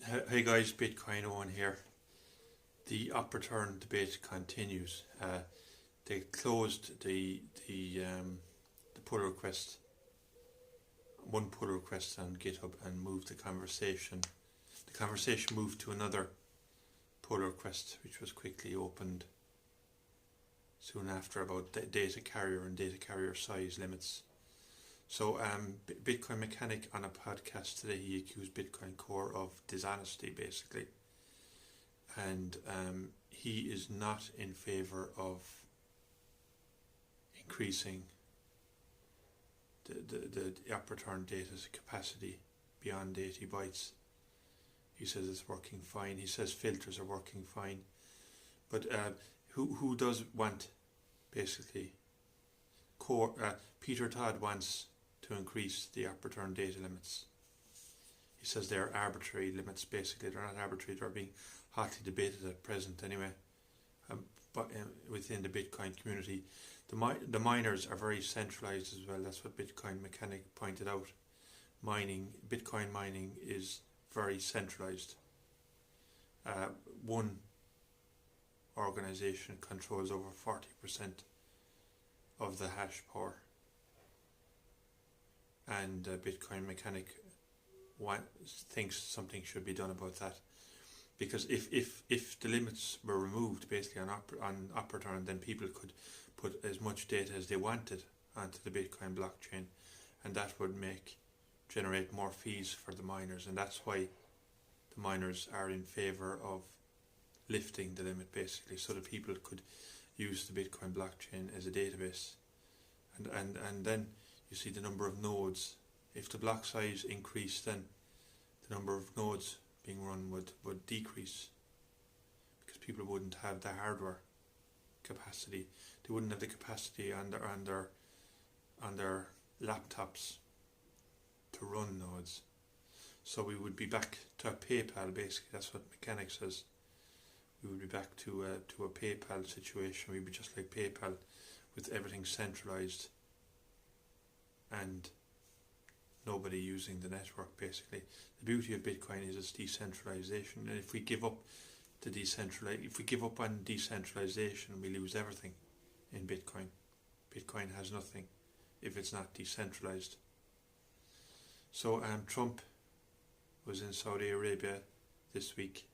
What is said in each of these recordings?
Hey guys, Bitcoin Owen here. The up return debate continues. They closed the pull request, one pull request on GitHub, and moved the conversation. The conversation moved to another pull request, which was quickly opened soon after, about data carrier and data carrier size limits. So Bitcoin Mechanic on a podcast today, he accused Bitcoin Core of dishonesty basically, and he is not in favour of increasing the up return data's capacity beyond 80 bytes. He says it's working fine. He says filters are working fine, but who does want basically core? Peter Todd wants to increase the up return data limits. He says they're arbitrary limits. Basically, they're not arbitrary. They're being hotly debated at present anyway. But within the Bitcoin community, the miners are very centralized as well. That's what Bitcoin Mechanic pointed out. Bitcoin mining is very centralized. One organization controls over 40% of the hash power, and Bitcoin Mechanic thinks something should be done about that, because if the limits were removed basically on up return, then people could put as much data as they wanted onto the Bitcoin blockchain, and that would generate more fees for the miners, and that's why the miners are in favor of lifting the limit basically, so that people could use the Bitcoin blockchain as a database, and then you see the number of nodes. If the block size increased, then the number of nodes being run would decrease, because people wouldn't have the hardware capacity. They wouldn't have the capacity on their laptops to run nodes. So we would be back to a PayPal basically. That's what Mechanic says. We would be back to a PayPal situation. We'd be just like PayPal, with everything centralized and nobody using the network basically. The beauty of Bitcoin is its decentralization, and if we give up on decentralization, we lose everything in Bitcoin. Bitcoin has nothing if it's not decentralized. So Trump was in Saudi Arabia this week,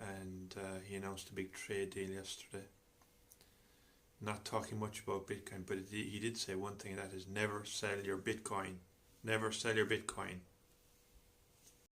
and he announced a big trade deal yesterday. Not talking much about Bitcoin, but he did say one thing, and that is never sell your Bitcoin. Never sell your Bitcoin.